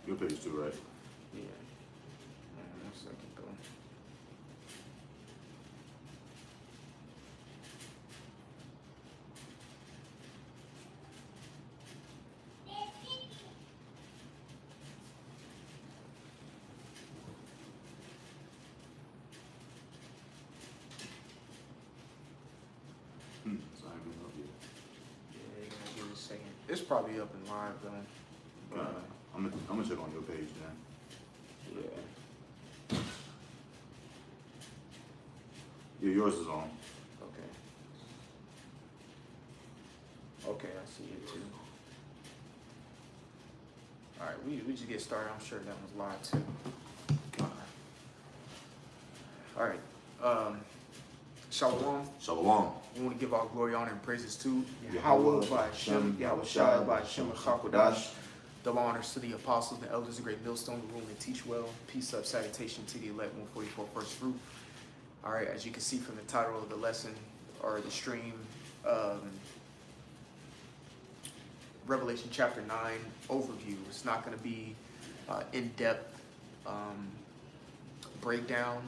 Your page too, right? Yeah. 1 second though. So I haven't up yet. Yeah, you're gonna give it a second. It's probably up and live though. But, I'm gonna check on your page then. yeah. Yeah, yours is on. Okay. Okay, I see it too. All right, we just get started. I'm sure that one's live too. All right. Shalom. Shalom. We want to give all glory, honor, and praises to Yahweh, Yahweh by Hashem, Yahweh Shai by Hashem HaKadosh. Double honors to the apostles, the elders, the great millstone, the room, and teach well. Peace up, salutation to the elect, 144 first fruit. All right, as you can see from the title of the lesson or the stream, Revelation chapter 9 overview. It's not going to be in-depth breakdown.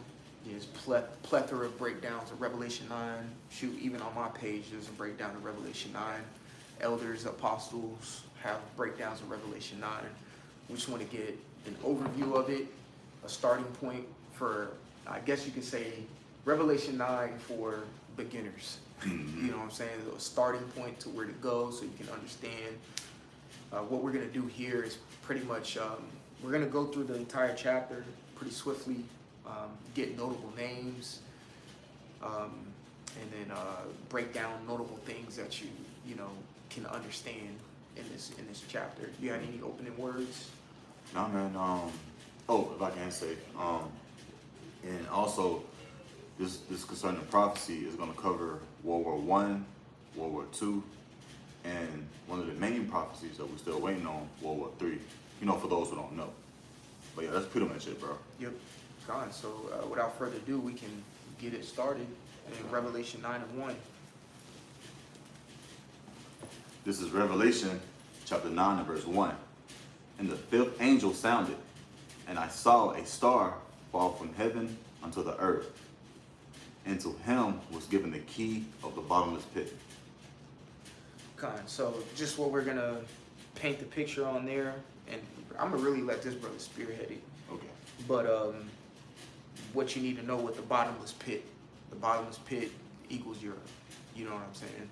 There's plethora of breakdowns of Revelation 9. Shoot, even on my page, there's a breakdown of Revelation 9. Elders, apostles have breakdowns of Revelation 9. We just want to get an overview of it, a starting point for, I guess you could say, Revelation 9 for beginners. You know what I'm saying? A starting point to where to go so you can understand. What we're going to do here is pretty much, we're going to go through the entire chapter pretty swiftly, get notable names, and then break down notable things that you know can understand in this chapter. You got any opening words? No, man. Oh, if I can say, and also this concerning prophecy is going to cover World War I, World War II, and one of the main prophecies that we're still waiting on, World War III. You know, for those who don't know. But yeah, that's pretty much it, bro. Yep. Gone. So without further ado, we can get it started in Revelation 9:1. This is Revelation chapter 9 and verse 1. And the fifth angel sounded, and I saw a star fall from heaven unto the earth. And to him was given the key of the bottomless pit. So just what we're gonna paint the picture on there, and I'm gonna really let this brother spearhead it. Okay. But what you need to know with the bottomless pit equals Europe. You know what I'm saying?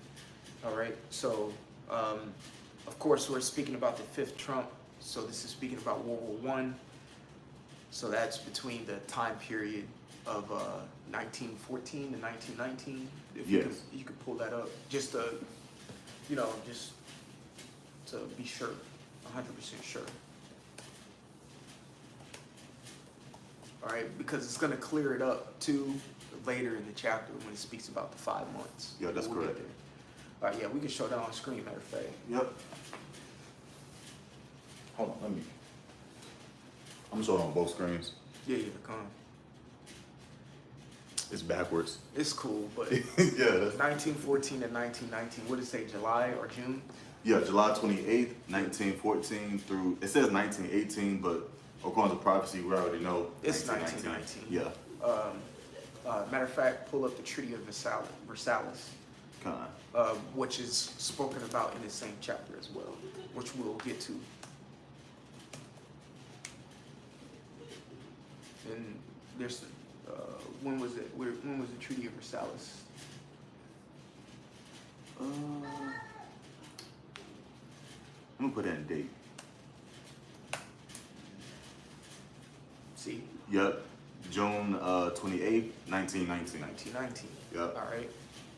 All right. So of course we're speaking about the fifth trump. So this is speaking about World War I. So that's between the time period of 1914 to 1919. If you could pull that up, just to, you know, just to be sure, 100% sure. All right, because it's going to clear it up too later in the chapter when it speaks about the 5 months. Yeah, that's correct. All right, yeah, we can show that on screen, matter of fact. Yep. Hold on, I'm gonna show it on both screens. Yeah, come on. It's backwards. It's cool, but Yeah. 1914 to 1919, what did it say, July or June? Yeah, July 28th, 1914 through, it says 1918, but according to prophecy, we already know It's 1919. Yeah. Matter of fact, pull up the Treaty of Versailles, which is spoken about in the same chapter as well, which we'll get to. And there's, when was it? When was the Treaty of Versailles? I'm gonna put that in date. See? Yep. June 28th, 1919. 1919. Yep. All right.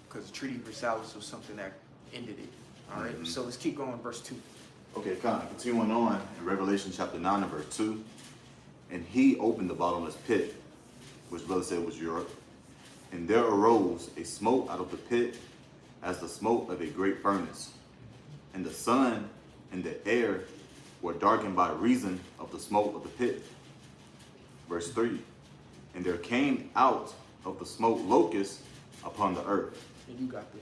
Because the Treaty of Versailles was something that ended it. All right. So let's keep going. Verse 2. Okay, continuing on in Revelation chapter 9 and verse 2. And he opened the bottomless pit, which brother said was Europe. And there arose a smoke out of the pit as the smoke of a great furnace. And the sun and the air were darkened by reason of the smoke of the pit. Verse 3. And there came out of the smoke locusts upon the earth. And you got this.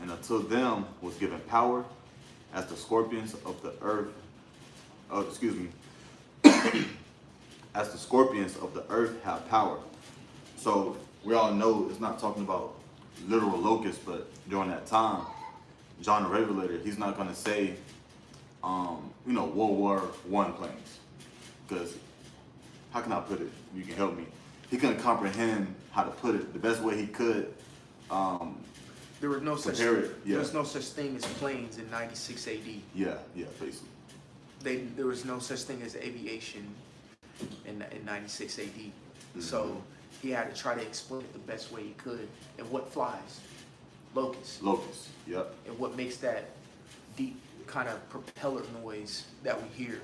And unto them was given power as the scorpions of the earth, as the scorpions of the earth have power. So we all know it's not talking about literal locusts, but during that time, John the Revelator, he's not going to say, World War I planes, because how can I put it? You can help me. He couldn't comprehend how to put it the best way he could. There was no such Compare it, yeah. there was no such thing as planes in 96 AD. Yeah, basically. There was no such thing as aviation in 96 AD. So he had to try to explain it the best way he could. And what flies? Locusts. Locusts, yep. And what makes that deep kind of propeller noise that we hear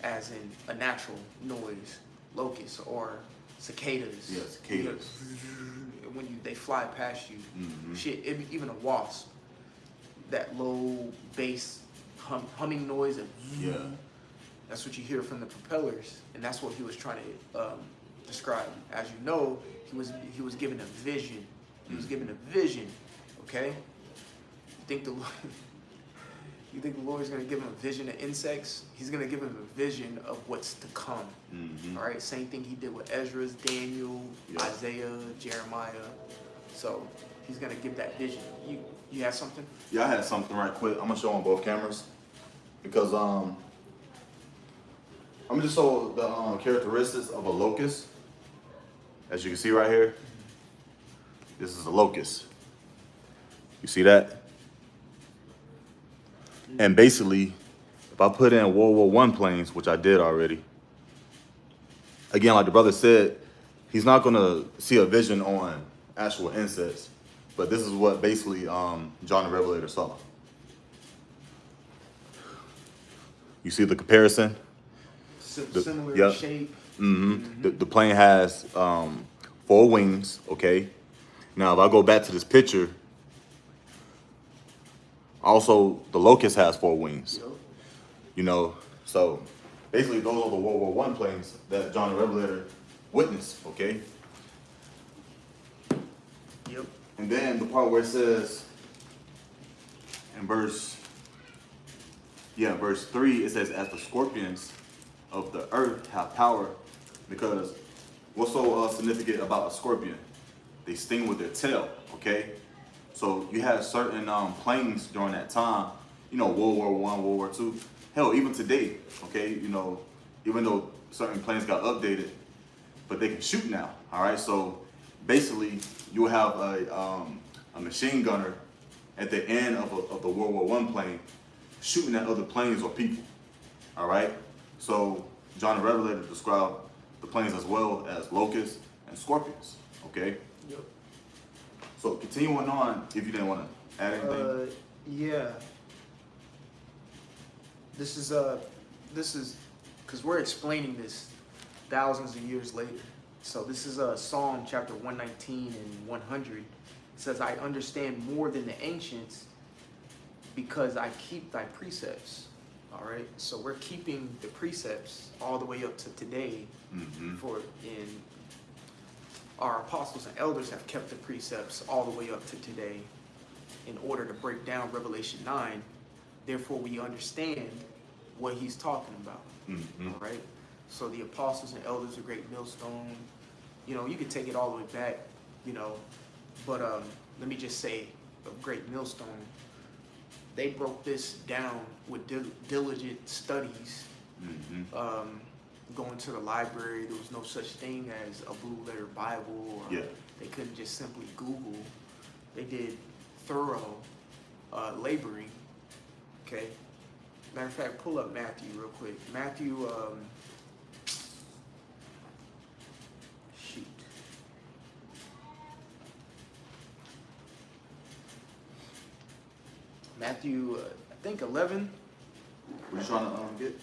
as in a natural noise? Locusts or cicadas. Yeah, cicadas. When they fly past you, shit, even a wasp, that low bass humming noise, and that's what you hear from the propellers, and that's what he was trying to describe. As you know, he was given a vision. He was given a vision. Okay, you think the Lord's going to give him a vision of insects? He's going to give him a vision of what's to come. All right, same thing he did with Ezra, Daniel, Isaiah, Jeremiah. So he's going to give that vision. You have something? Yeah, I had something right quick. I'm going to show on both cameras because I'm going to show the characteristics of a locust. As you can see right here, this is a locust. You see that? And basically, if I put in World War I planes, which I did already, again, like the brother said, he's not going to see a vision on actual insects, but this is what basically John the Revelator saw. You see the comparison? Similar shape. The plane has 4 wings, okay? Now, if I go back to this picture, also, the locust has 4 wings. So basically those are the World War I planes that John the Revelator witnessed, okay? Yep. And then the part where it says in verse 3, it says, as the scorpions of the earth have power, because what's so significant about a scorpion? They sting with their tail, okay? So you had certain planes during that time, World War I, World War II. Hell, even today, okay, even though certain planes got updated, but they can shoot now, all right? So basically, you have a machine gunner at the end of the World War I plane shooting at other planes or people, all right? So John the Revelator described the planes as well as locusts and scorpions, okay? Yep. So continuing on, if you didn't want to add anything. Yeah. This is because we're explaining this thousands of years later. So this is Psalm chapter 119 and 100. It says, I understand more than the ancients because I keep thy precepts. All right. So we're keeping the precepts all the way up to today. Our apostles and elders have kept the precepts all the way up to today in order to break down Revelation 9. Therefore, we understand what he's talking about. All right. So the apostles and elders of Great Millstone, you could take it all the way back, but let me just say, of Great Millstone, they broke this down with diligent studies. Going to the library, there was no such thing as a blue letter Bible, or they couldn't just simply Google. They did thorough laboring. Okay. Matter of fact, pull up Matthew real quick. Matthew, shoot. Matthew, I think 11. What are you trying to get?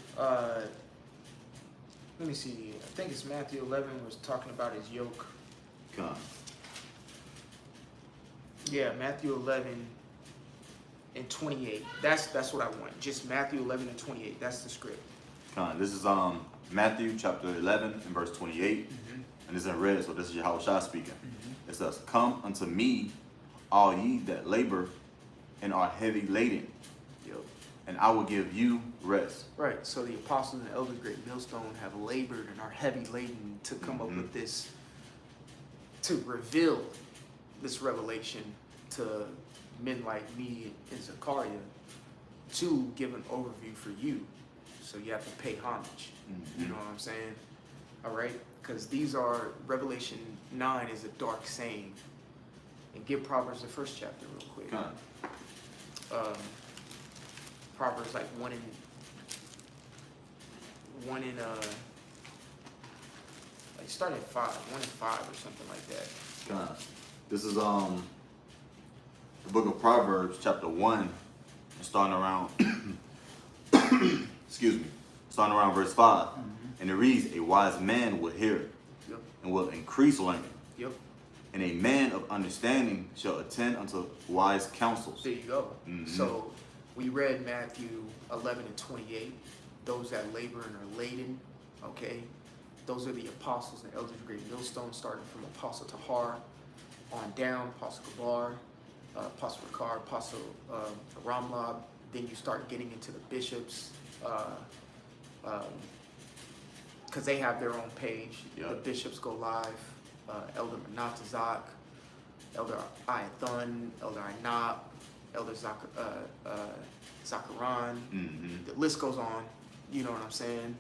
Let me see. I think it's Matthew 11 was talking about his yoke. Come. Yeah, Matthew 11 and 28. That's what I want. Just Matthew 11 and 28. That's the script. Come. This is Matthew chapter 11 and verse 28. And it's in red, so this is Yahushua speaking. It says, come unto me, all ye that labor and are heavy laden, and I will give you rest. Right. So the apostles and the elders of Great Millstone have labored and are heavy laden to come up with this, to reveal this revelation to men like me and Zachariah, to give an overview for you. So you have to pay homage. You know what I'm saying? All right? Because these are, Revelation 9 is a dark saying. And give Proverbs the first chapter real quick. Proverbs like one in like start at 5, 1 and 5 or something like that. This is the book of Proverbs, chapter 1, starting around excuse me, starting around verse 5. And it reads, a wise man will hear Yep. and will increase learning. Yep. And a man of understanding shall attend unto wise counsels. There you go. So we read Matthew 11 and 28. Those that labor and are laden, okay? Those are the apostles and elders of Great Millstone, starting from Apostle Tahar on down, Apostle Kabar, Apostle Ricard, Apostle Ramlab. Then you start getting into the bishops, because they have their own page. Yep. The bishops go live. Elder Menatazak, Elder Ayathun, Elder Ainab, Elder Zakaran. The list goes on. You know what I'm saying?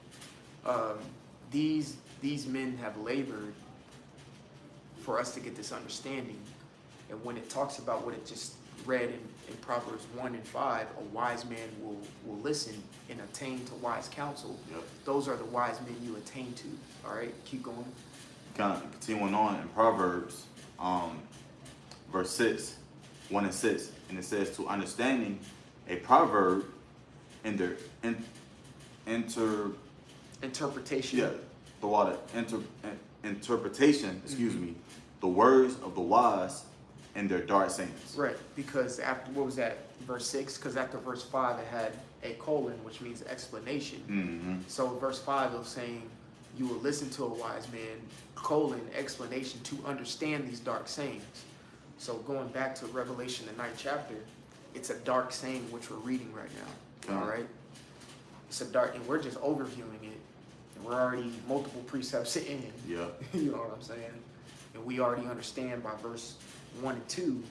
These men have labored for us to get this understanding. And when it talks about what it just read in Proverbs 1 and 5, a wise man will listen and attain to wise counsel. Yep. Those are the wise men you attain to. All right, keep going. Continuing on in Proverbs, verse 6, 1 and 6, and it says, to understanding a proverb in their Interpretation. yeah, the water interpretation, excuse me, the words of the wise and their dark sayings. Right, because after, what was that, verse 6? Because after verse 5 it had a colon, which means explanation. So verse 5 it was saying, you will listen to a wise man, colon, explanation, to understand these dark sayings. So going back to Revelation, the 9th chapter, it's a dark saying which we're reading right now. All right? It's a dark, and we're just overviewing it. And we're already multiple precepts in. Yeah. You know what I'm saying? And we already understand by verse 1 and 2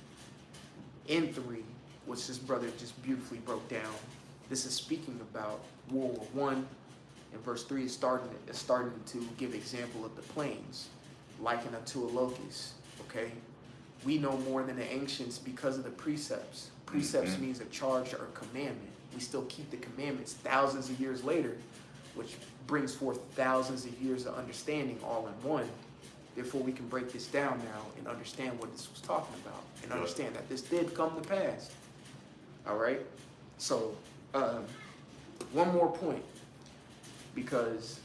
and 3, which this brother just beautifully broke down. This is speaking about World War I. And verse 3 is starting to give example of the plains, likened unto a locust. Okay? We know more than the ancients because of the precepts. Precepts means a charge or a commandment. We still keep the commandments thousands of years later, which brings forth thousands of years of understanding all in one. Therefore, we can break this down now and understand what this was talking about and understand that this did come to pass. All right? So, one more point, because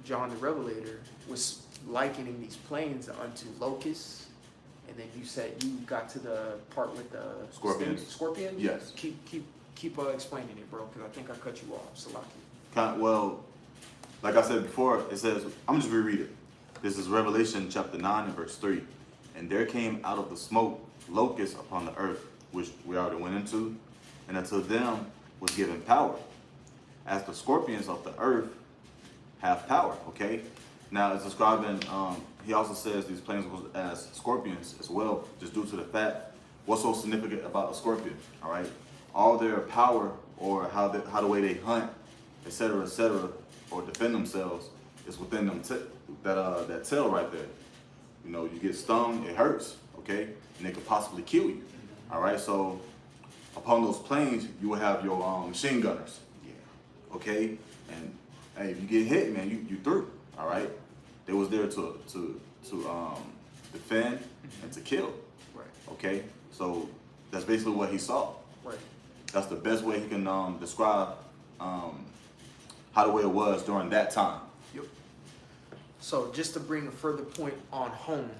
John the Revelator was likening these plains unto locusts, and then you said you got to the part with the Scorpions. Scorpions? Yes. Keep explaining it, bro, because I think I cut you off. Salaki. Well, like I said before, it says, I'm just reread it. This is Revelation chapter 9 and verse 3. And there came out of the smoke locusts upon the earth, which we already went into, and unto them was given power, as the scorpions of the earth have power. Okay? Now it's describing, he also says these planes was as scorpions as well, just due to the fact, what's so significant about a scorpion, all right? All their power, or how the way they hunt, etc., or defend themselves, is within them, that tail right there. You know, you get stung, it hurts, okay? And it could possibly kill you, all right? So upon those planes, you will have your machine gunners, okay? And hey, if you get hit, man, you through, all right? They was there to defend and to kill, Right. okay? So that's basically what he saw. Right. That's the best way he can describe how the way it was during that time. Yep. So just to bring a further point on home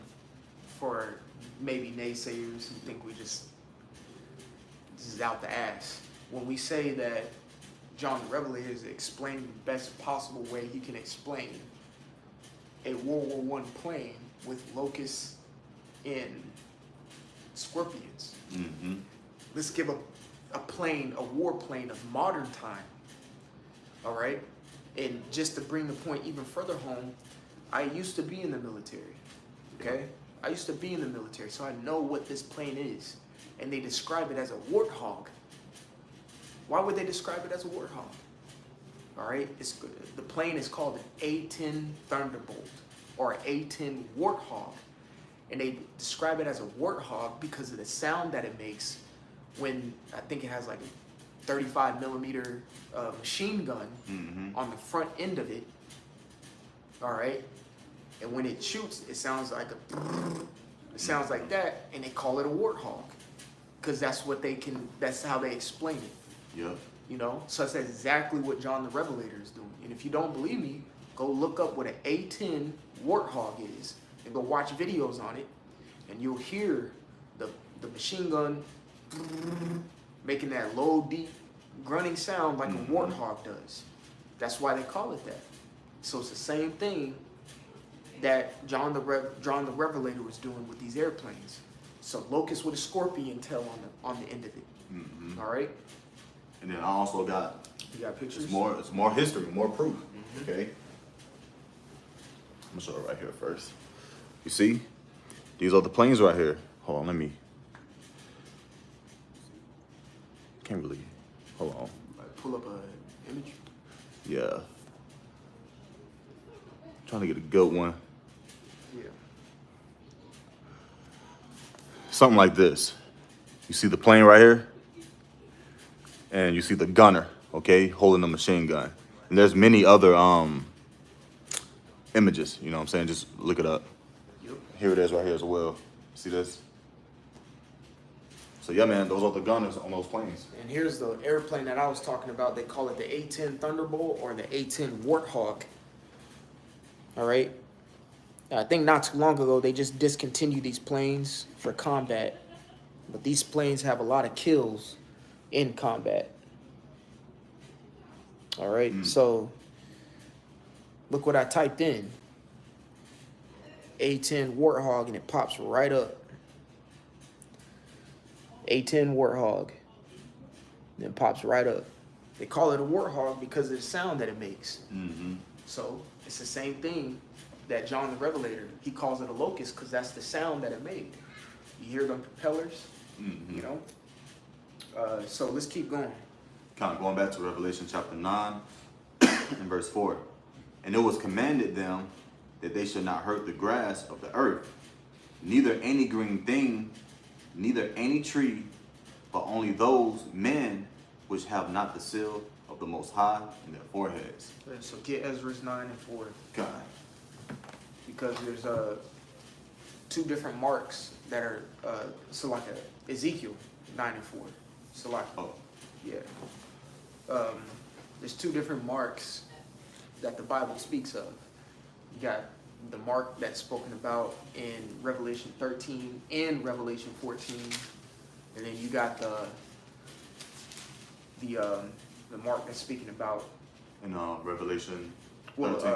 for maybe naysayers who think this is out the ass. When we say that John the Revelator is explaining the best possible way he can explain a World War I plane with locusts and scorpions. Let's give a plane, a warplane of modern time. All right? And just to bring the point even further home, I used to be in the military. Okay? I used to be in the military, so I know what this plane is. And they describe it as a warthog. Why would they describe it as a warthog? All right? The plane is called an A-10 Thunderbolt or an A-10 Warthog. And they describe it as a warthog because of the sound that it makes when, I think it has like a 35 millimeter machine gun on the front end of it. All right? And when it shoots, it sounds like it sounds like that, and they call it a warthog because that's how they explain it. Yep. You know, so that's exactly what John the Revelator is doing. And if you don't believe me, go look up what an A-10 Warthog is and go watch videos on it, and you'll hear the machine gun making that low, deep, grunting sound like a warthog does. That's why they call it that. So it's the same thing that John the Revelator was doing with these airplanes. So locust with a scorpion tail on the end of it. All right. And then I also got, You got pictures? it's more history, more proof. Okay. I'm gonna show it right here first. You see, these are the planes right here. Hold on, let me. Can't really. Hold on. Pull up an image. Yeah. Trying to get a good one. Yeah. Something like this. You see the plane right here? And you see the gunner, okay, holding a machine gun. And there's many other images, you know what I'm saying? Just look it up. Yep. Here it is right here as well. See this? So yeah, man, those are the gunners on those planes. And here's the airplane that I was talking about. They call it the A-10 Thunderbolt or the A-10 Warthog. All right. I think not too long ago, they just discontinued these planes for combat. But these planes have a lot of kills in combat. All right. So look what I typed in. A-10 Warthog, and it pops right up. A-10 Warthog. And it pops right up. They call it a Warthog because of the sound that it makes. So it's the same thing that John the Revelator, he calls it a locust because that's the sound that it made. You hear them propellers, you know? So let's keep going. Kind of going back to Revelation chapter 9 and verse 4. And it was commanded them that they should not hurt the grass of the earth, neither any green thing, neither any tree, but only those men which have not the seal of the Most High in their foreheads. So get Ezra's 9 and 4. God. Because there's two different marks that are, so like Ezekiel 9 and 4. So like, yeah. There's two different marks that the Bible speaks of. You got the mark that's spoken about in Revelation 13 and Revelation 14, and then you got the mark that's speaking about In Revelation 13.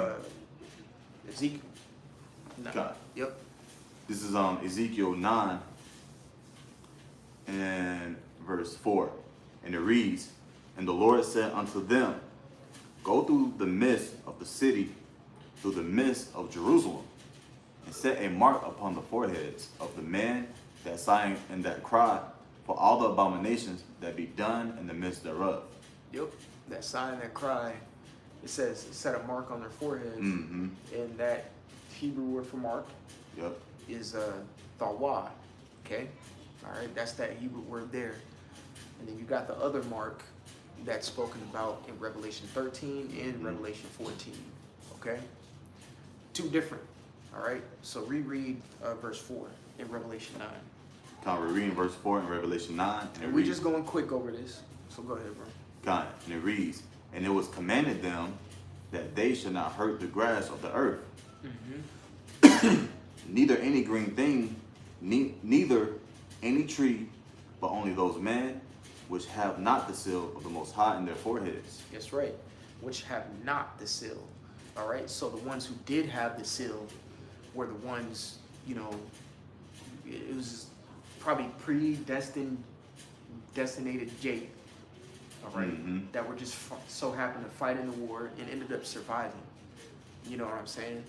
Ezekiel. No. God. Yep. This is Ezekiel 9 and verse 4. And it reads, And the Lord said unto them, Go through the midst of the city, through the midst of Jerusalem, and set a mark upon the foreheads of the men that sigh and that cry for all the abominations that be done in the midst thereof. Yep. That sign, that cry, it says set a mark on their foreheads, and that Hebrew word for mark is thawah. Okay? All right, that's that Hebrew word there. And then you got the other mark that's spoken about in Revelation 13 and Revelation 14. Okay? Two different. All right? So reread verse 4 in Revelation 9. Kind of reading verse 4 in Revelation 9. And we're just going quick over this. So go ahead, bro. God, and it reads, And it was commanded them that they should not hurt the grass of the earth, neither any green thing, neither any tree, but only those men which have not the seal of the Most High in their foreheads. That's right. Which have not the seal. All right. So the ones who did have the seal were the ones, you know, it was probably destinated all right, Mhm. that were just so happened to fight in the war and ended up surviving. You know what I'm saying?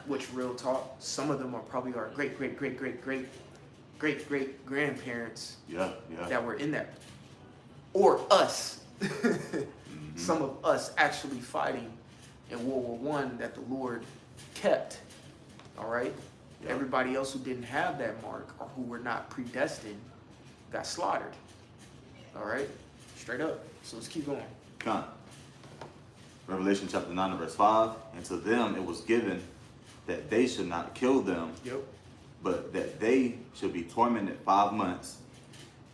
Which, real talk, some of them are probably our great grandparents Yeah, yeah. that were in that, or us. Mhm. Some of us actually fighting in World War I that the Lord kept. All right. Yeah. Everybody else who didn't have that mark or who were not predestined got slaughtered. All right. Straight up. So let's keep going. Come. Revelation chapter 9 and verse 5. And to them it was given that they should not kill them, Yep. but that they should be tormented 5 months.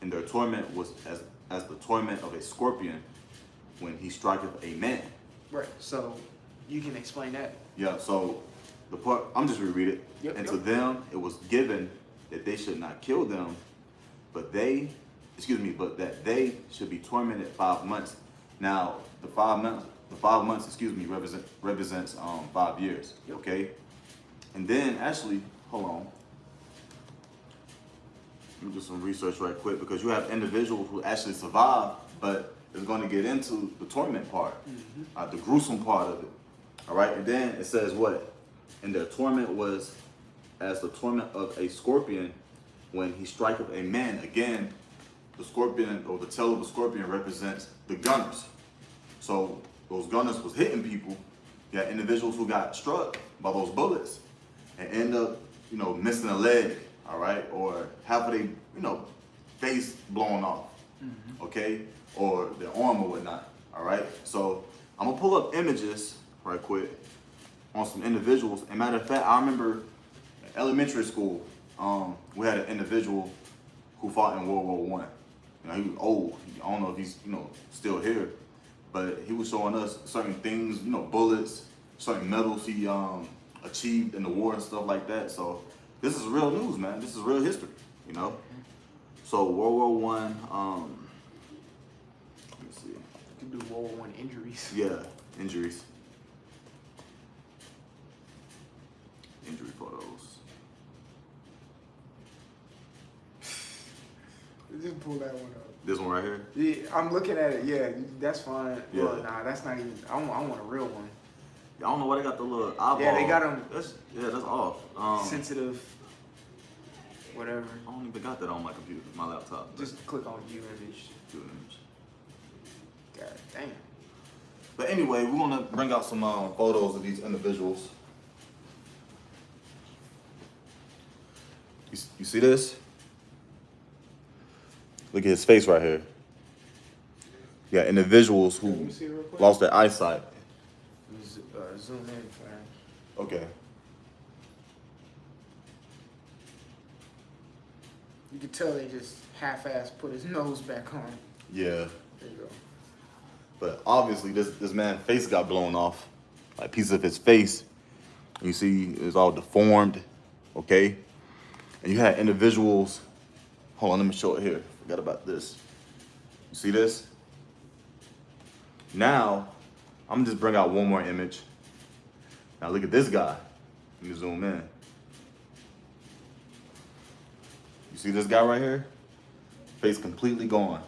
And their torment was as the torment of a scorpion when he striketh a man. Right. So you can explain that. Yeah, so the part, I'm just reread it. Yep, And yep. to them it was given that they should not kill them, but that they should be tormented 5 months. Now, the 5 months, represents 5 years. Yep. Okay? And then actually, hold on. Let me do some research right quick, because you have individuals who actually survive, but it's going to get into the torment part, the gruesome part of it. All right, and then it says what? And their torment was as the torment of a scorpion when he striketh a man. Again, the scorpion, or the tail of a scorpion, represents the gunners. So those gunners was hitting people. You had individuals who got struck by those bullets and end up, missing a leg, all right, or half of their, face blown off, okay, or their arm or whatnot, all right. So I'm gonna pull up images right quick on some individuals. And matter of fact, I remember in elementary school, we had an individual who fought in World War I. He was old. I don't know if he's, still here, but he was showing us certain things, bullets, certain medals he achieved in the war and stuff like that. So this is real news, man. This is real history, So World War I, let me see. You can do World War I injuries. Yeah, injuries. Injury photos. Just pull that one up. This one right here? Yeah, I'm looking at it. Yeah, that's fine. Yeah. Well, nah, that's not even. I want a real one. I don't know why they got the little eyeball. Yeah, they got them. That's off. Sensitive. Whatever. I don't even got that on my computer, my laptop. but Just click on view image. do an image. God damn. But anyway, we're gonna bring out some photos of these individuals. You see this? Look at his face right here. You got individuals Let who me see it real quick. lost their eyesight. Zoom in, fam. Okay. You can tell they just half-ass put his nose back on. Yeah. There you go. But obviously this man's face got blown off. Like, piece of his face. You see it's all deformed. Okay? And you had individuals. Hold on, let me show it here. Forgot about this. You see this? Now, I'm gonna just bring out one more image. Now look at this guy. Let me zoom in. You see this guy right here? Face completely gone.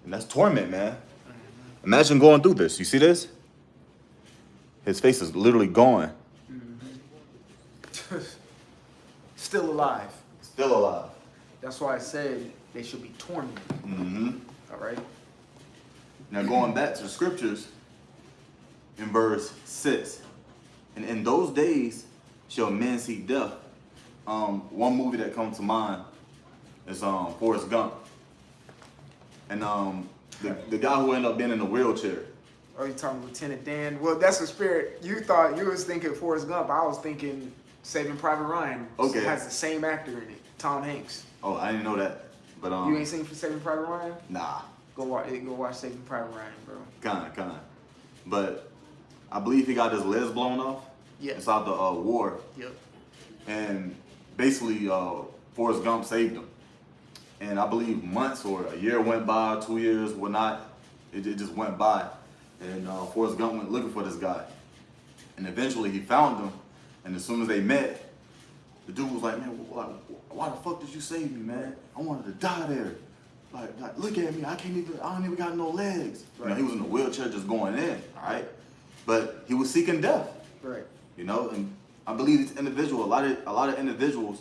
And that's torment, man. Imagine going through this. You see this? His face is literally gone. Still alive. Still alive. That's why I said they should be tormented. Mm-hmm. All right. Now going back to the scriptures, in verse 6, and in those days shall men see death. One movie that comes to mind is Forrest Gump. And the guy who ended up being in a wheelchair. Oh, you talking Lieutenant Dan? Well, that's the spirit. You thought you was thinking Forrest Gump. I was thinking Saving Private Ryan. Okay. It has the same actor in it, Tom Hanks. Oh, I didn't know that. But You ain't seen for Saving Private Ryan? nah, Go watch Saving Private Ryan, bro. kinda. But I believe he got his legs blown off Yeah. inside the war. Yep. And basically Forrest Gump saved him. And I believe months or a year went by, 2 years, whatnot. It just went by. And Forrest Gump went looking for this guy. And eventually he found him. And as soon as they met, the dude was like, man, why the fuck did you save me, man? I wanted to die there. like, look at me, I don't even got no legs. You know, Right. he was in a wheelchair just going in, all right? But he was seeking death, Right. you know, and I believe these individuals, a lot of individuals,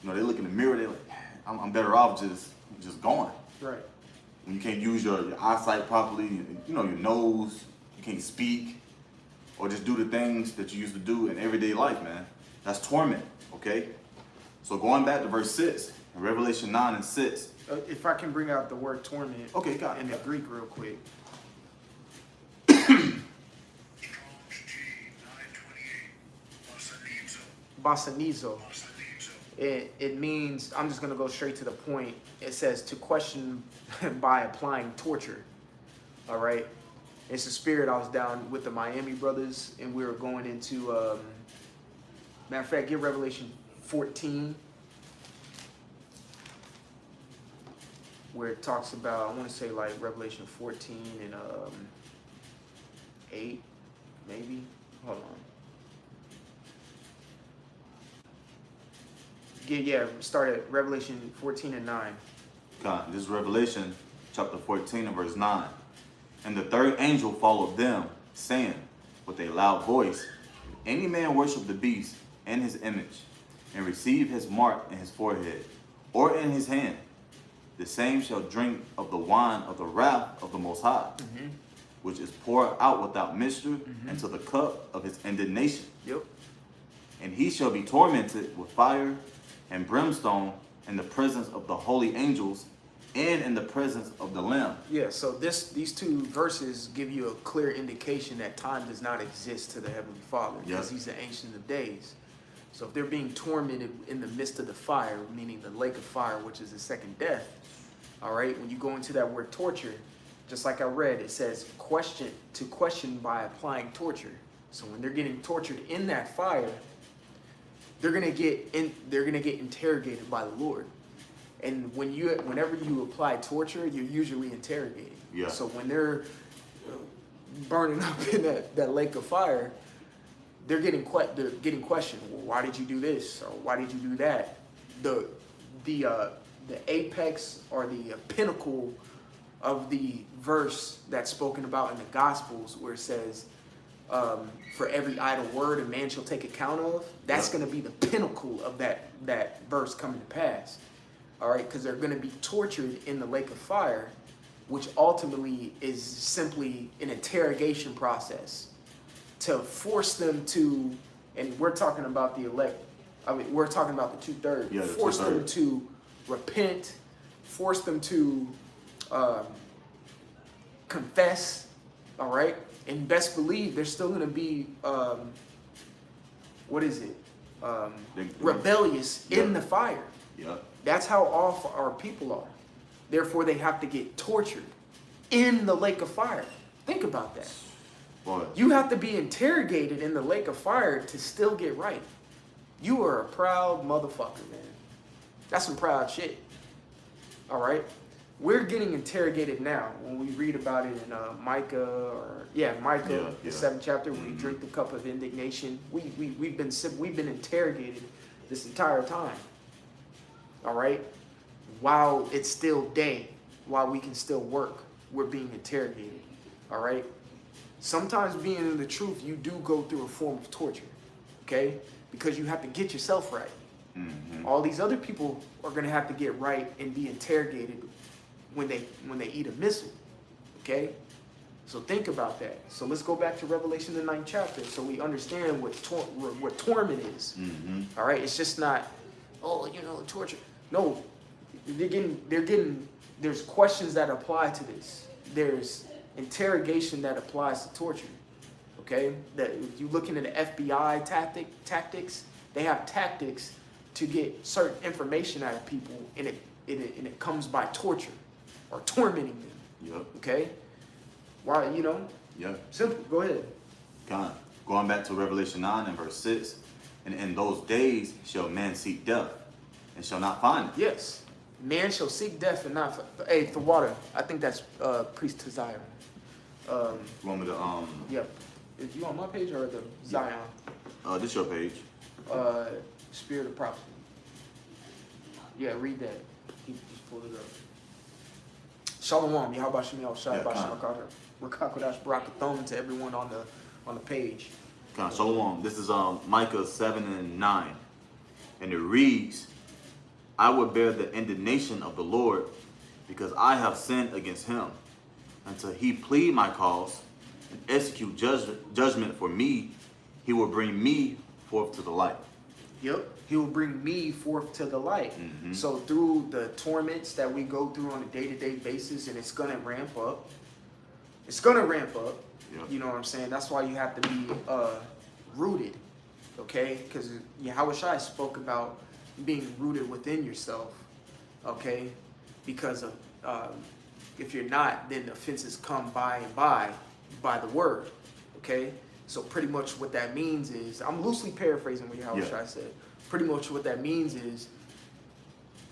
you know, they look in the mirror, they're like, I'm better off just going. Right. When you can't use your eyesight properly, you know, your nose, you can't speak, or just do the things that you used to do in everyday life, man. That's torment, okay? So going back to verse 6, in Revelation 9 and 6. If I can bring out the word torment Okay, got it. in the Greek real quick. Basanizo. It means, I'm just going to go straight to the point. It says to question by applying torture. All right. It's a spirit. I was down with the Miami brothers and we were going into, matter of fact, get Revelation 14. Where it talks about, I want to say like Revelation 14 and 8, maybe. Hold on. Yeah, start at Revelation 14 and 9. God, this is Revelation chapter 14 and verse 9. And the third angel followed them, saying with a loud voice, if any man worship the beast and his image, and receive his mark in his forehead or in his hand, the same shall drink of the wine of the wrath of the Most High, which is poured out without mixture into the cup of his indignation. Yep. And he shall be tormented with fire and brimstone in the presence of the holy angels and in the presence of the Lamb. Yeah, so these two verses give you a clear indication that time does not exist to the Heavenly Father, because he's the Ancient of Days. So if they're being tormented in the midst of the fire, meaning the lake of fire, which is the second death, all right, when you go into that word torture, just like I read, it says question by applying torture. So when they're getting tortured in that fire, they're gonna get interrogated by the Lord. And whenever you apply torture, you're usually interrogating. Yeah. So when they're burning up in that lake of fire, they're getting questioned. Well, why did you do this, or why did you do that? The apex or the pinnacle of the verse that's spoken about in the Gospels, where it says, for every idle word a man shall take account of, that's going to be the pinnacle of that verse coming to pass. All right, because they're going to be tortured in the lake of fire, which ultimately is simply an interrogation process to force them to, and we're talking about the elect, I mean, we're talking about the 2/3, Yeah, force them to repent, force them to confess, all right? And best believe there's still going to be, rebellious in the fire. Yep. That's how awful our people are. Therefore, they have to get tortured in the lake of fire. Think about that. Boy. You have to be interrogated in the lake of fire to still get right. You are a proud motherfucker, man. That's some proud shit. All right? We're getting interrogated now when we read about it in Micah, the 7th chapter, when we drink the cup of indignation. We've been interrogated this entire time. All right? While it's still day, while we can still work, we're being interrogated. All right? Sometimes being in the truth, you do go through a form of torture. Okay? Because you have to get yourself right. All these other people are going to have to get right and be interrogated when they eat a missile. Okay? So think about that. So let's go back to Revelation, the 9th chapter, so we understand what torment is. All right? It's just not, torture. No, there's questions that apply to this. There's interrogation that applies to torture. Okay? That if you look into the FBI tactics, they have tactics to get certain information out of people, and it comes by torture or tormenting them. Yep. Okay? Why, Yep. simple. Go ahead. God. Going back to Revelation 9 and verse 6, and in those days shall man seek death, and shall not find it. Yes. Man shall seek death and not find. Hey, the water. I think that's Priest to Zion. You want me to Yep. Is you on my page or the Zion? this your page. Spirit of prophecy. Yeah, read that. Just pull it up. Shalom, Yahweh Shemel, Yeah, Shai Rakakodash, Barakathon to everyone on the page. Kind of Shalom. This is Micah 7 and 9. And it reads, I will bear the indignation of the Lord, because I have sinned against him, until he plead my cause and execute judgment for me. He will bring me forth to the light. Yep. He will bring me forth to the light. So through the torments that we go through on a day-to-day basis, and it's going to ramp up. It's going to ramp up. Yep. You know what I'm saying? That's why you have to be rooted. Okay? Because Yahweh Shai spoke about being rooted within yourself. Okay? Because of if you're not, then the offenses come by the word. Okay? So pretty much what that means is, I'm loosely paraphrasing what Yahweh Shai said. Pretty much what that means is,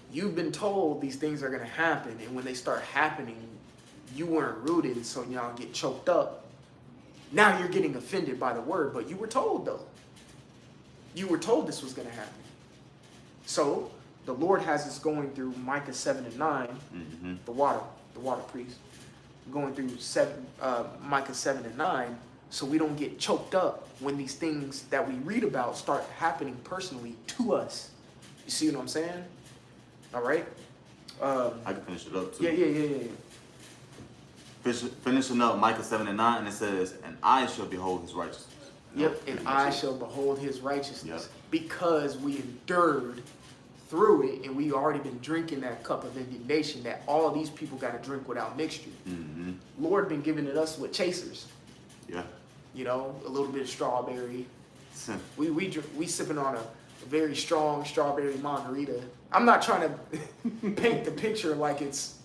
you've been told these things are going to happen, and when they start happening, you weren't rooted, so y'all get choked up. Now you're getting offended by the word, but you were told though. You were told this was going to happen. So the Lord has us going through Micah 7 and 9, the water priest, going through Micah 7 and 9, so we don't get choked up when these things that we read about start happening personally to us. You see what I'm saying? All right. I can finish it up too. Yeah. Finishing up Micah 7 and 9, and it says, and I shall behold his righteousness. Yep, and I shall behold his righteousness. Yep. Because we endured through it, and we already been drinking that cup of indignation that all these people got to drink without mixture. Lord been giving it us with chasers. Yeah. You know, a little bit of strawberry. We sipping on a very strong strawberry margarita. I'm not trying to paint the picture like it's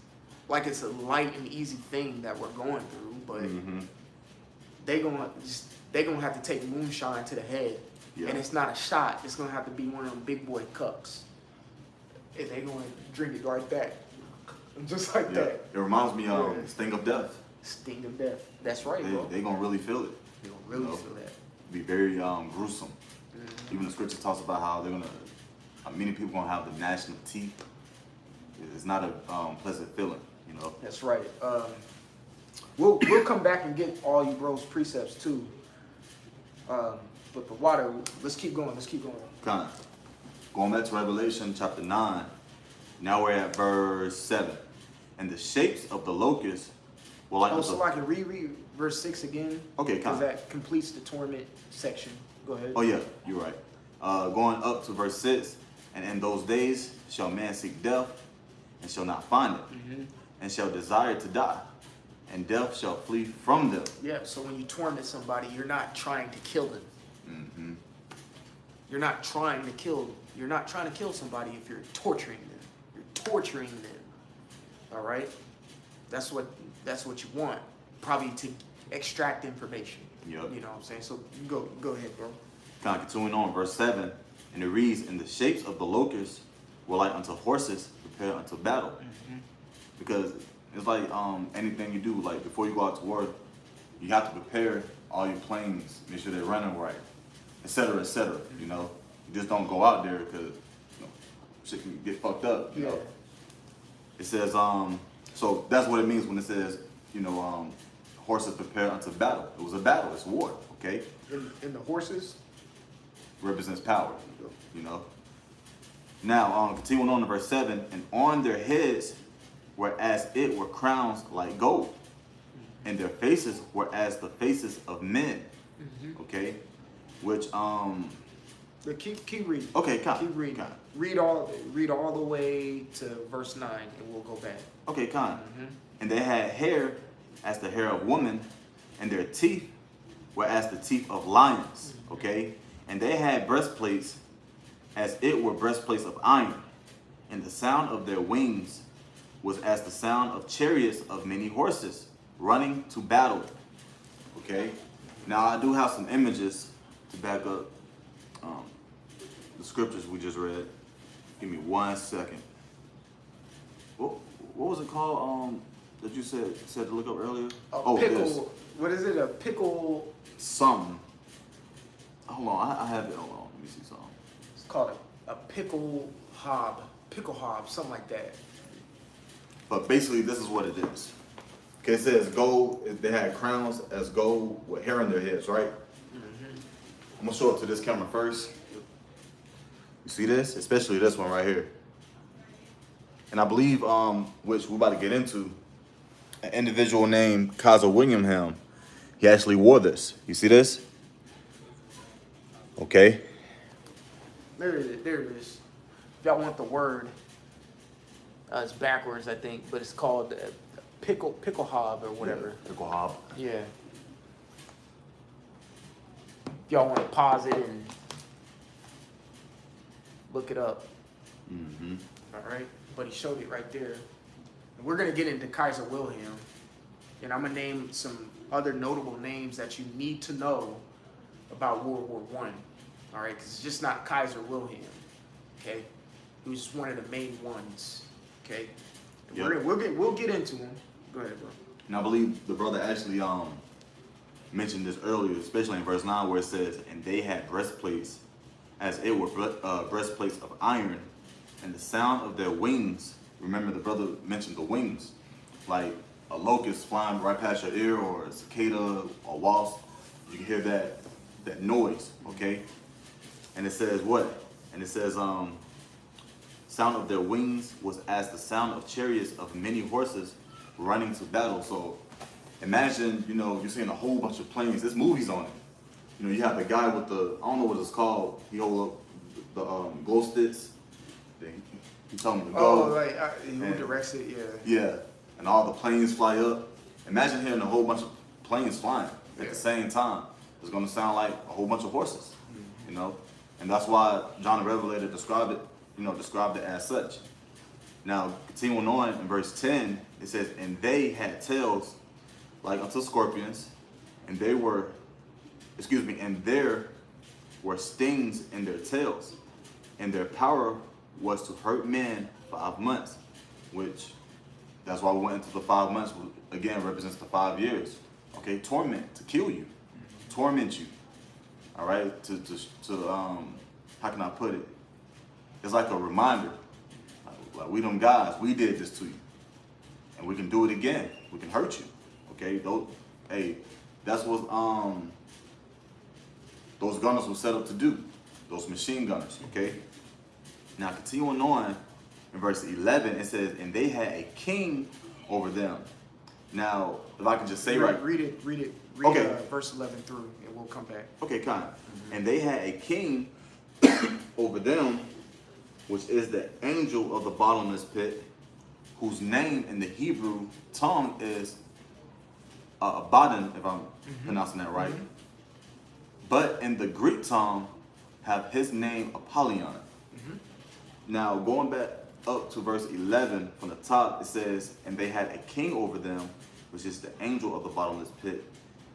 a light and easy thing that we're going through, but they gonna have to take moonshine to the head, and it's not a shot. It's gonna have to be one of them big boy cups, and they gonna drink it right back, just like that. It reminds me of Sting of Death. Sting of death. That's right, bro. They gonna really feel it. They gonna really feel that. Be very gruesome. Even the scripture talks about how they're gonna. Many people gonna have the gnashing of teeth. It's not a pleasant feeling, you know. That's right. We'll come back and get all you bros precepts too. But the water. Let's keep going. Kind of. Going back to Revelation chapter 9. Now we're at verse 7. And the shapes of the locusts were like. So I can reread verse 6 again. Okay, because that completes the torment section. Go ahead. Oh yeah, you're right. Going up to verse 6. And in those days shall man seek death, and shall not find it, and shall desire to die, and death shall flee from them. Yeah, so when you torment somebody, you're not trying to kill them. You're not trying to kill somebody if you're torturing them. You're torturing them. All right? That's what you want. Probably to extract information. Yep. You know what I'm saying? So go ahead, bro. Kind of continuing on, verse 7, and it reads, and the shapes of the locusts were like unto horses prepared unto battle. Because it's like anything you do, like before you go out to work, you have to prepare all your planes, make sure they're running right, etc., etc. You know, you just don't go out there because shit can get fucked up. You know, it says so that's what it means when it says horses prepared unto battle. It was a battle. It's war. Okay. And the horses represents power. You know. Now, continuing on to verse 7, and on their heads were as it were crowns like gold, and their faces were as the faces of men. Okay, which keep reading. Okay, keep reading. Read all the way to verse 9, and we'll go back. Okay, and they had hair as the hair of woman, and their teeth were as the teeth of lions. Okay, and they had breastplates as it were breastplates of iron, and the sound of their wings was as the sound of chariots of many horses running to battle. Okay, now I do have some images to back up the scriptures we just read. Give me 1 second. What was it called that you said to look up earlier? Pickle. This. What is it? A pickle. Something. Hold on, I have it. Hold on, let me see something. It's called a pickle hob, something like that. But basically, this is what it is. Okay, it says gold. They had crowns as gold with hair on their heads, right? I'm gonna show it to this camera first. You see this? Especially this one right here. And I believe, which we're about to get into, an individual named Kaiser William Helm. He actually wore this. You see this? Okay. There it is. There it is. If y'all want the word, it's backwards, I think, but it's called pickle hob or whatever. Yeah, pickle hob. Yeah. If y'all want to pause it and look it up. Mm-hmm. All right. But he showed it right there. And we're gonna get into Kaiser Wilhelm, and I'm gonna name some other notable names that you need to know about World War I. All right, because it's just not Kaiser Wilhelm. Okay, he was just one of the main ones. Okay, Yep. we'll get into him. Go ahead, bro. And I believe the brother actually mentioned this earlier, especially in verse 9, where it says, "And they had breastplates, as it were breastplates of iron, and the sound of their wings." Remember, the brother mentioned the wings, like a locust flying right past your ear, or a cicada, or wasp. You can hear that noise, okay? And it says what? And it says, sound of their wings was as the sound of chariots of many horses running to battle. So imagine, you're seeing a whole bunch of planes. There's movies on it. You have the guy with the, I don't know what it's called. He hold up the glow sticks. He told me to go. Oh, like who directs it? Yeah. Yeah, and all the planes fly up. Imagine hearing a whole bunch of planes flying at the same time. It's going to sound like a whole bunch of horses, And that's why John the Revelator described it as such. Now, continuing on in verse 10, it says, "And they had tails like unto scorpions, and there were stings in their tails, and their power was to hurt men 5 months," which that's why we went into the 5 months, again represents the 5 years. Okay, torment, to kill you, torment you. All right, to how can I put it? It's like a reminder. Like we them guys, we did this to you, and we can do it again. We can hurt you. Okay, that's what those gunners were set up to do. Those machine gunners. Okay. Now continuing on in verse 11, it says, "And they had a king over them." Now, if I can just say read it. Okay. Verse 11 through, and we'll come back. Okay, kind. "And they had a king over them, which is the angel of the bottomless pit, whose name in the Hebrew tongue is Abaddon," if I'm pronouncing that right. "But in the Greek tongue have his name Apollyon." Now, going back up to verse 11 from the top, it says, "And they had a king over them, which is the angel of the bottomless pit."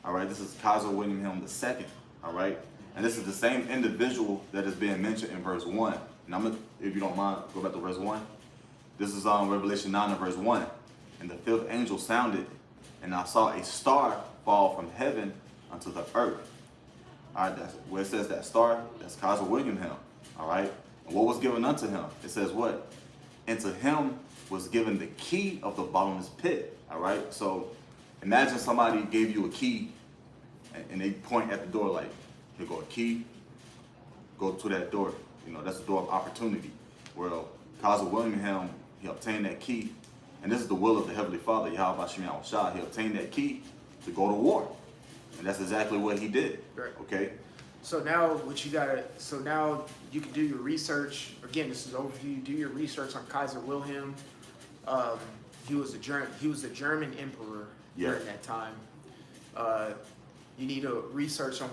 All right, this is Kaiser William Helm II. All right, and this is the same individual that is being mentioned in verse 1. And I'm gonna, if you don't mind, go back to verse 1. This is Revelation 9 and verse 1. "And the fifth angel sounded, and I saw a star fall from heaven unto the earth." All right, that's where it says that star. That's Kaiser William Helm. All right. And what was given unto him? It says what? "And to him was given the key of the bottomless pit." All right. So imagine somebody gave you a key and they point at the door like, "Here go a key. Go to that door." That's the door of opportunity. Well, Kaiser William Helm, he obtained that key. And this is the will of the Heavenly Father, Yahweh Shem Yahushua. He obtained that key to go to war. And that's exactly what he did. Right. Okay. So now now you can do your research. Again, this is overview. Do your research on Kaiser Wilhelm. He was a German emperor during that time. You need to research on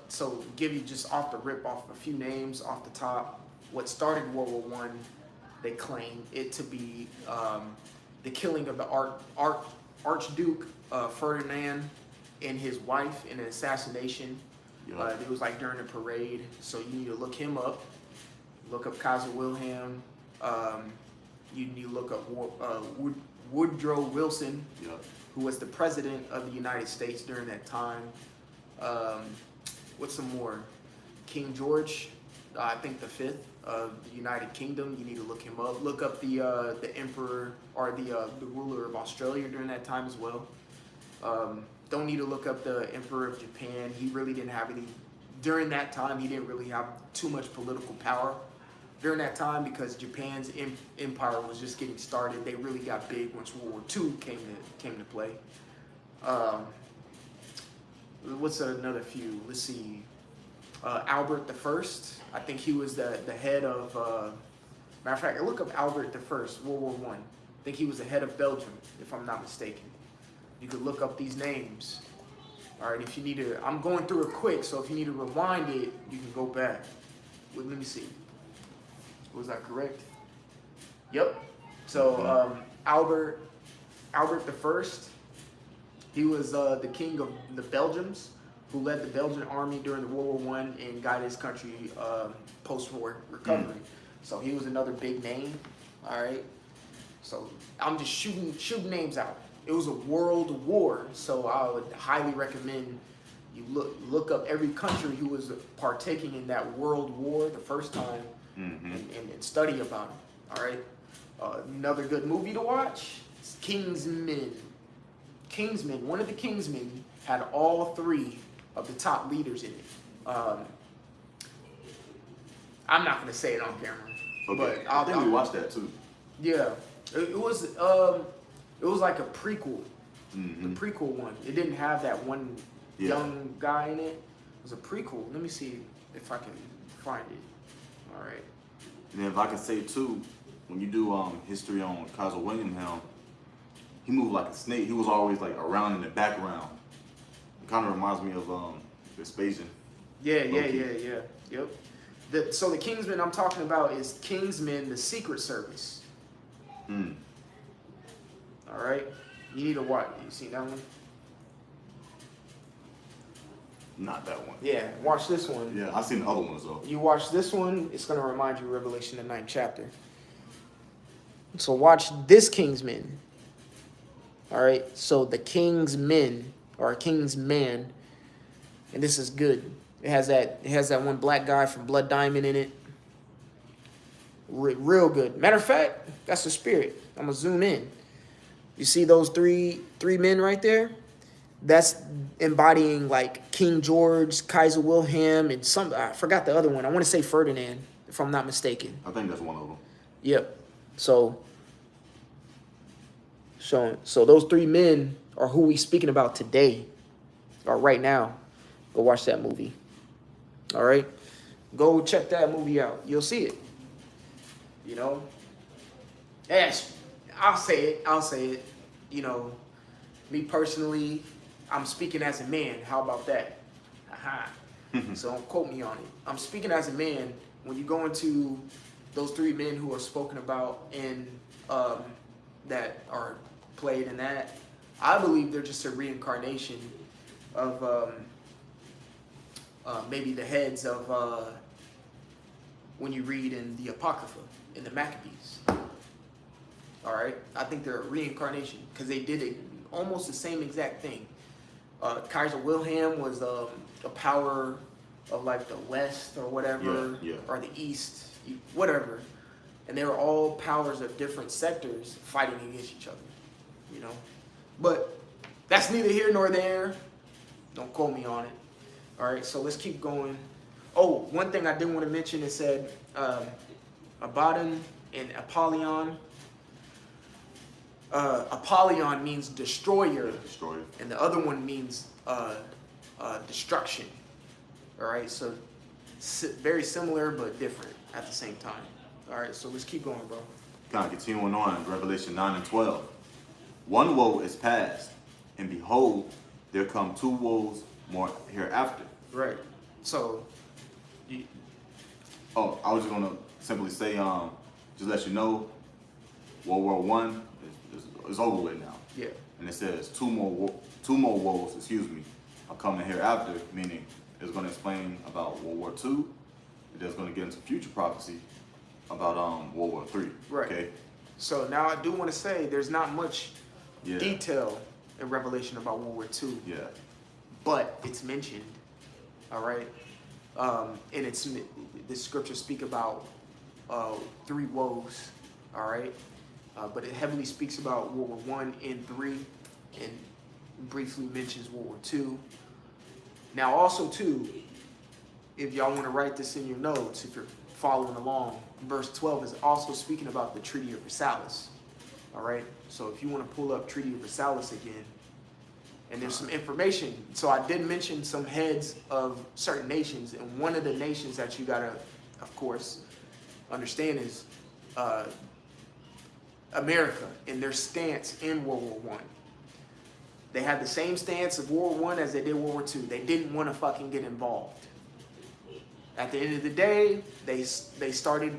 so give you just off the rip off a few names off the top. What started World War I? They claim it to be the killing of the Archduke Ferdinand and his wife in an assassination. It was like during a parade, so you need to look him up. Look up Kaiser Wilhelm. You need to look up Woodrow Wilson, who was the president of the United States during that time. What's some more? King George, I think the 5th. the United Kingdom. You need to look him up. Look up the emperor or the ruler of Australia during that time as well. Don't need to look up the emperor of Japan. He really didn't have any during that time. He didn't really have too much political power during that time because Japan's empire was just getting started. They really got big once World War II came to play. What's another few? Let's see. Albert the First. I think he was the head of. Matter of fact, look up Albert the First, World War I. I think he was the head of Belgium, if I'm not mistaken. You could look up these names. All right, if you need to, I'm going through it quick, so if you need to rewind it, you can go back. Let me see. Was that correct? Yep. So Albert the First. He was the king of the Belgians, who led the Belgian army during the World War I and guided his country post-war recovery. So he was another big name. All right. So I'm just shooting names out. It was a world war, so I would highly recommend you look up every country who was partaking in that world war the first time and study about it. All right. Another good movie to watch is Kingsman. Kingsman, one of the Kingsmen had all three of the top leaders in it. I'm not going to say it on camera. Okay. But I think we watched that too. Yeah. It was like a prequel. The prequel one. It didn't have that one young guy in it. It was a prequel. Let me see if I can find it. All right. And then if I can say too, when you do history on Kaiser William Helm, he moved like a snake. He was always like around in the background. It kind of reminds me of Vespasian. Yeah. Yep. So the Kingsman I'm talking about is Kingsman, the Secret Service. All right. You need to watch. You seen that one? Not that one. Yeah. Watch this one. Yeah, I've seen the other ones though. You watch this one, it's going to remind you of Revelation, the 9th chapter. So watch this Kingsman. All right. So the Kingsmen or Kingsman, and this is good. It has that one black guy from Blood Diamond in it. Real good. Matter of fact, that's the spirit. I'm gonna zoom in. You see those three men right there? That's embodying like King George, Kaiser Wilhelm, and I forgot the other one. I want to say Ferdinand, if I'm not mistaken. I think that's one of them. Yep. So those three men are who we speaking about today, or right now. Go watch that movie. All right? Go check that movie out. You'll see it. You know? Yes, I'll say it. You know, me personally, I'm speaking as a man. How about that? Aha. So don't quote me on it. I'm speaking as a man. When you go into those three men who are spoken about in that are played in that, I believe they're just a reincarnation of maybe the heads of when you read in the Apocrypha, in the Maccabees. All right? I think they're a reincarnation because they did it almost the same exact thing. Kaiser Wilhelm was a power of like the West or whatever, or the East, whatever. And they were all powers of different sectors fighting against each other, you know? But that's neither here nor there. Don't quote me on it. All right, so let's keep going. Oh, one thing I did want to mention, it said Abaddon and Apollyon. Apollyon means destroyer, and the other one means destruction. All right, so very similar but different at the same time. All right, so let's keep going, bro. Kind of continuing on, Revelation 9 and 12. One woe is past, and behold, there come two woes more hereafter. Right. So, I was just gonna simply say, just let you know, World War I is over with now. Yeah. And it says two more woes, are coming hereafter, meaning it's gonna explain about World War II. It's gonna get into future prophecy about World War III. Right. Okay. So now I do want to say there's not much detail in Revelation about World War II. Yeah. But it's mentioned. All right. And the scriptures speak about three woes, all right? But it heavily speaks about World War I and III, and briefly mentions World War II. Now, also, too, if y'all want to write this in your notes, if you're following along, verse 12 is also speaking about the Treaty of Versailles, all right? So if you want to pull up Treaty of Versailles again, and there's some information. So I did mention some heads of certain nations, and one of the nations that you gotta, of course, understand is America and their stance in World War I. They had the same stance of World War I as they did World War II. They didn't want to fucking get involved. At the end of the day, they started,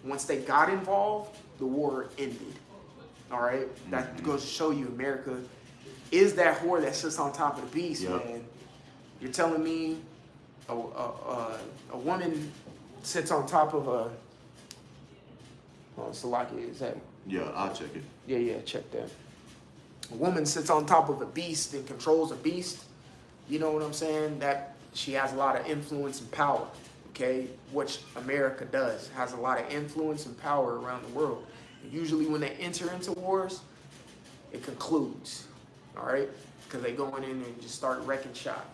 once they got involved, the war ended. All right? That goes to show you America is that whore that sits on top of the beast, man. You're telling me a woman sits on top of a... Oh, Salaki, is that... Yeah, I'll check it. Yeah, check that. A woman sits on top of a beast and controls a beast. You know what I'm saying? That she has a lot of influence and power, okay? Which America does, has a lot of influence and power around the world. And usually when they enter into wars, it concludes, all right? Because they go in and just start wrecking shop.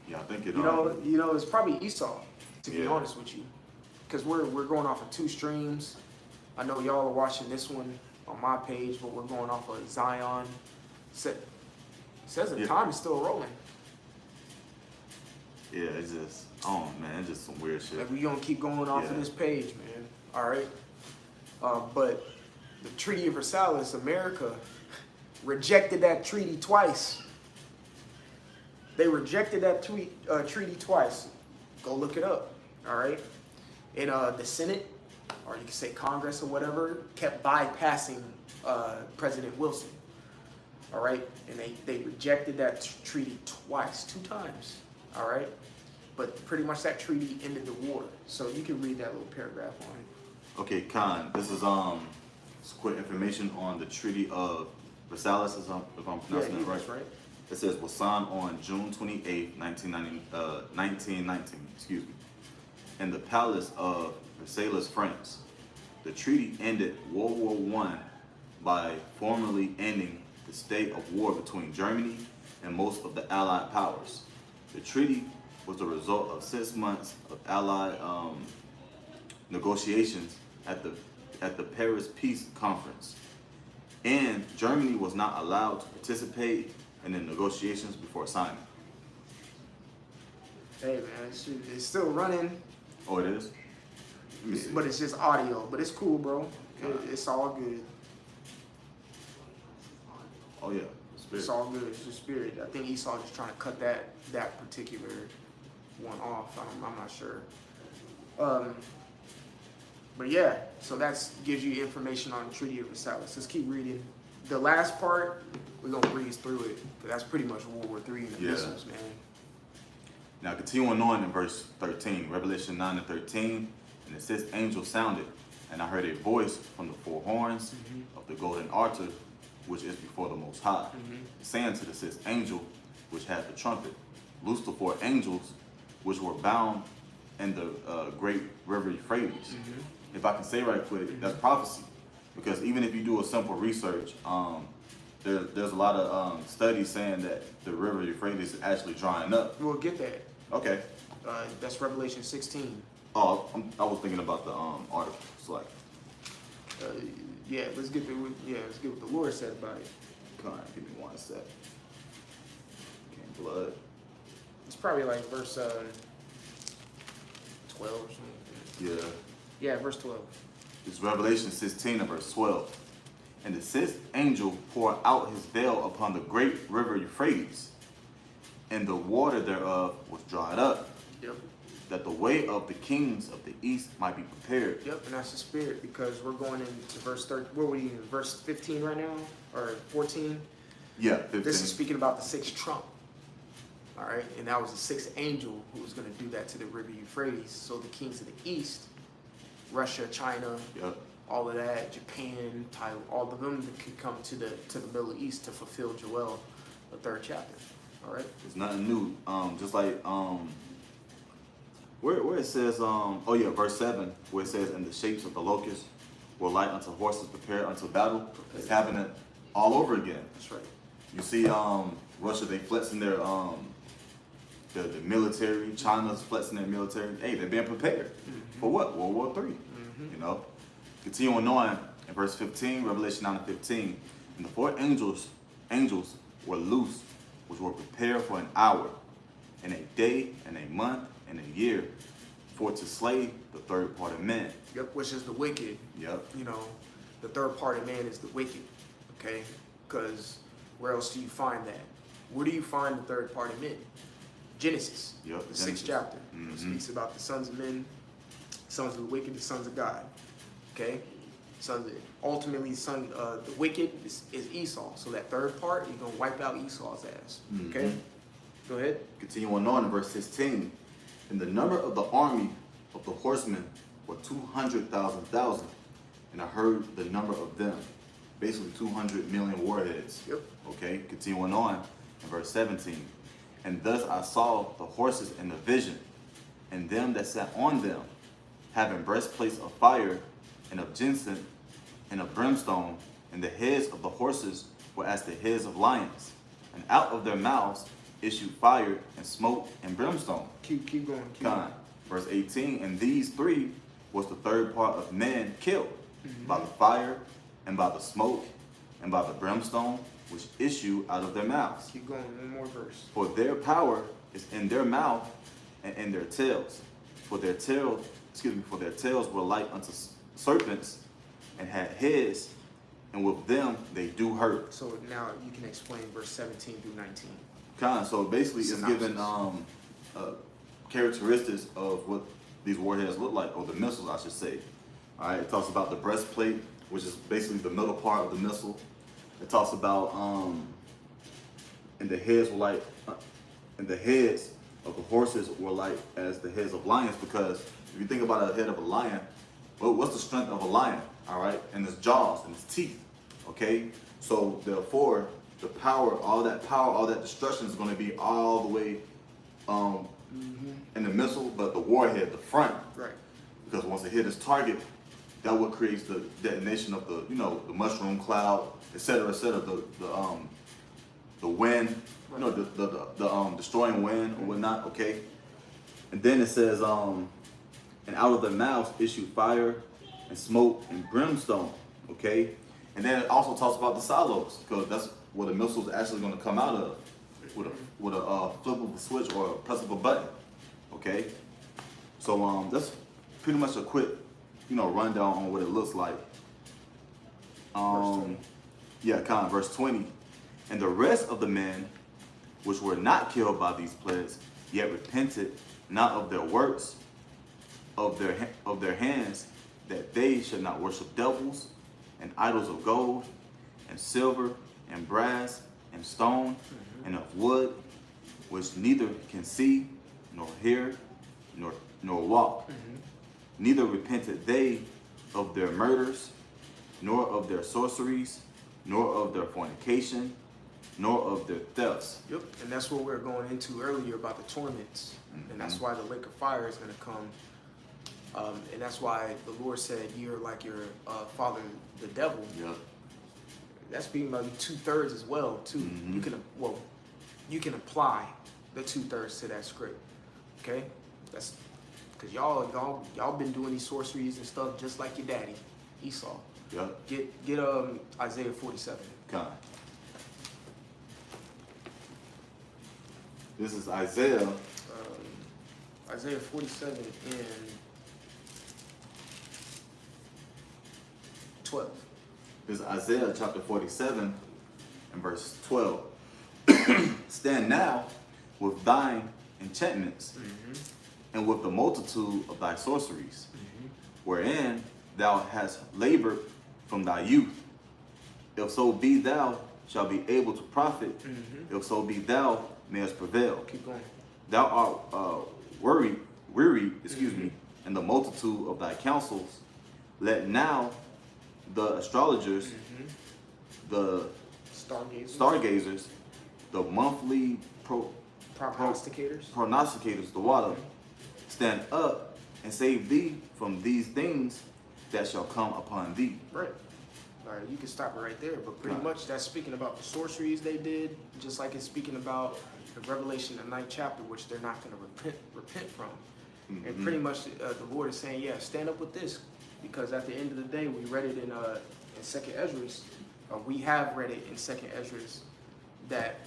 Yeah, I think it. You know, it's probably Esau, to be honest with you, because we're going off of two streams. I know y'all are watching this one on my page, but we're going off of Zion. Says the time is still rolling. Yeah, it's just, oh man, it's just some weird shit. Like, we gonna keep going off of this page, man. All right. But the Treaty of Versailles, America rejected that treaty twice. They rejected that treaty twice. Go look it up. All right. And the Senate, or you can say Congress or whatever, kept bypassing President Wilson. All right. And they rejected that treaty twice, 2 times. All right. But pretty much that treaty ended the war. So you can read that little paragraph on it. Okay, Khan, this is some quick information on the Treaty of Versailles, if I'm pronouncing it right. That's right. It says was signed on June 28, 1919, in the Palace of Versailles, France. The treaty ended World War I by formally ending the state of war between Germany and most of the Allied powers. The treaty was the result of 6 months of Allied negotiations at the Paris Peace Conference, and Germany was not allowed to participate in the negotiations before signing. Hey man, it's still running. Oh, it is? Let me see. But it's just audio. But it's cool, bro. It's all good. Oh yeah, the spirit. It's all good. It's the spirit. I think Esau just trying to cut that particular one off. I'm not sure. But yeah, so that gives you information on the Treaty of Versailles. Let's keep reading. The last part, we're going to breeze through it. But that's pretty much World War III and the missiles, man. Now continuing on in verse 13, Revelation 9 and 13, and it says, angel sounded, and I heard a voice from the 4 horns of the golden altar, which is before the Most High, saying to the 6th angel, which had the trumpet, loose the 4 angels, which were bound in the great river Euphrates. If I can say right quick, that's prophecy. Because even if you do a simple research, there's a lot of studies saying that the river Euphrates is actually drying up. We'll get that. Okay. That's Revelation 16. Oh, I was thinking about the article. It's like, let's get what the Lord said about it. come on, give me 1 sec. Blood. It's probably like verse 12 or something. Yeah. Yeah, verse 12. It's Revelation 16 and verse 12. And the 6th angel poured out his veil upon the great river Euphrates, and the water thereof was dried up, that the way of the kings of the east might be prepared. Yep, and that's the spirit, because we're going into verse 13. Where are we in? Verse 15 right now? Or 14? Yeah, 15. This is speaking about the 6th trump. All right, and that was the 6th angel who was going to do that to the river Euphrates. So the kings of the east, Russia, China, all of that, Japan, Taiwan, all of them could come to the Middle East to fulfill Joel, the 3rd chapter. All right, it's nothing new. Just like where it says, oh yeah, verse 7, where it says, and the shapes of the locusts were like unto horses prepared unto battle. It's happening all over again. That's right. You see, Russia, they flexing their, the military. China's flexing their military. Hey, they're being prepared. For what? World War III. You know? Continuing on in verse 15, Revelation 9 and 15. And the four angels were loose, which were prepared for an hour, and a day, and a month, and a year, for to slay the third part of men. Yep, which is the wicked. Yep. You know, the third part of man is the wicked. Okay? Because where else do you find that? Where do you find the third part of men? Genesis. Yep, The 6th chapter. It speaks about the sons of men, sons of the wicked, the sons of God. Okay? Ultimately, the wicked is Esau. So that third part, you're going to wipe out Esau's ass. Okay? Go ahead. Continuing on in verse 16. And the number of the army of the horsemen were 200,000, and I heard the number of them. Basically 200 million warheads. Yep. Okay, continuing on in verse 17. And thus I saw the horses in the vision, and them that sat on them, having breastplates of fire, and of ginseng, and of brimstone, and the heads of the horses were as the heads of lions, and out of their mouths issued fire, and smoke, and brimstone. Keep going. Keep Con. going. Verse 18, and these three was the third part of man killed, by the fire, and by the smoke, and by the brimstone, which issue out of their mouths. Keep going. One more verse. For their power is in their mouth and in their tails. For their tails were like unto serpents, and had heads, and with them they do hurt. So now you can explain verse 17 through 19. So basically it's Synopsis. given characteristics of what these warheads look like, or the missiles, I should say. All right, it talks about the breastplate, which is basically the middle part of the missile. It talks about and the heads were like, and the heads of the horses were like as the heads of lions, because if you think about a head of a lion, well, what's the strength of a lion? All right, and its jaws and its teeth. Okay, so therefore the power, all that destruction is going to be all the way in the missile, but the warhead, the front, Right. because once it hit its target, that what creates the detonation of the, the mushroom cloud, et cetera, the wind, the destroying wind or whatnot. Okay, and then it says, and out of their mouths issue fire and smoke and brimstone. Okay, and then it also talks about the silos, because that's where the missiles are actually going to come out of, with a flip of a switch or a press of a button. Okay, so that's pretty much a quick, rundown on what it looks like. Verse 20. And the rest of the men which were not killed by these plagues, yet repented not of their works of their hands, that they should not worship devils and idols of gold and silver and brass and stone and of wood, which neither can see nor hear nor walk. Neither repented they of their murders, nor of their sorceries, nor of their fornication, nor of their thefts. Yep, and that's what we were going into earlier about the torments, and that's why the lake of fire is going to come, and that's why the Lord said you're like your father, the devil. Yep. That's being about 2/3 as well too. You can apply the 2/3 to that script. Okay, that's because y'all been doing these sorceries and stuff just like your daddy, Esau. Yep. Get Isaiah 47. Come. This is Isaiah. Isaiah 47 and 12. This is Isaiah chapter 47 and verse 12. Stand now with thine enchantments and with the multitude of thy sorceries, wherein thou hast labored from thy youth. If so be thou shalt be able to profit, if so be thou mayest prevail. Keep going. Thou art weary, in the multitude of thy counsels. Let now the astrologers, the stargazers, the monthly Prognosticators. the water, stand up and save thee from these things that shall come upon thee. Right. All right, you can stop it right there. But pretty Right. much that's speaking about the sorceries they did, just like it's speaking about the Revelation, the 9th chapter, which they're not going to repent from. And pretty much the Lord is saying, yeah, stand up with this, because at the end of the day, we read it in 2nd Esdras, or we have read it in 2nd Esdras, that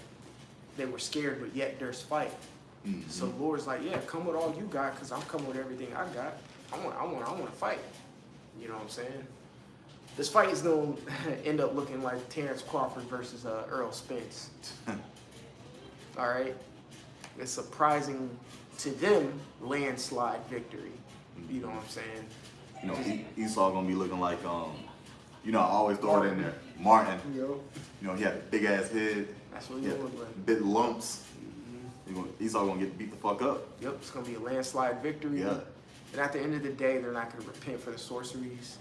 they were scared, but yet there's fight. So the Lord's like, yeah, come with all you got, because I'm coming with everything I got. I want to fight. You know what I'm saying? This fight is going to end up looking like Terrence Crawford versus Earl Spence. All right? It's surprising to them landslide victory. You know what I'm saying? You know, Esau gonna be looking like you know, I always throw it in there. Martin. Yo. You know, he had a big ass head. That's what he's going to look like. Big lumps. Esau gonna get beat the fuck up. Yep, it's going to be a landslide victory. Yeah. And at the end of the day, they're not going to repent for the sorceries.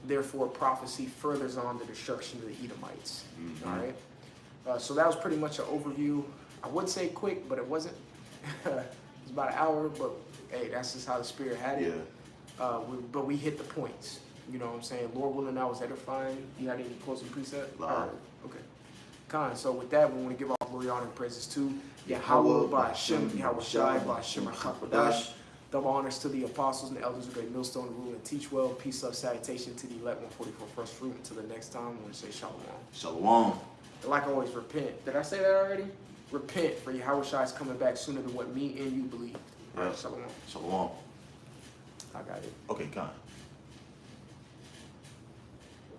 Therefore, prophecy furthers on the destruction of the Edomites. All right? So that was pretty much an overview. I would say quick, but it wasn't. It's about an hour, but hey, that's just how the Spirit had it. Yeah. But we hit the points. You know what I'm saying? Lord willing, that was edifying. You had any closing precept? Nah. All right. Okay. Khan, so with that, we want to give all glory, honor, and praises to Yahweh, Ba'Shem, Yahweh Shai, Ba'Shem, HaKadosh. Double honors to the apostles and the elders of Great Millstone, rule and teach well. Peace, love, salutation to the elect 144 first fruit. Until the next time, I want to say shalom. Shalom. And like always, repent. Did I say that already? Repent, for Yahweh Shai is coming back sooner than what me and you believed. All right, shalom. Shalom. I got it. Okay, Con.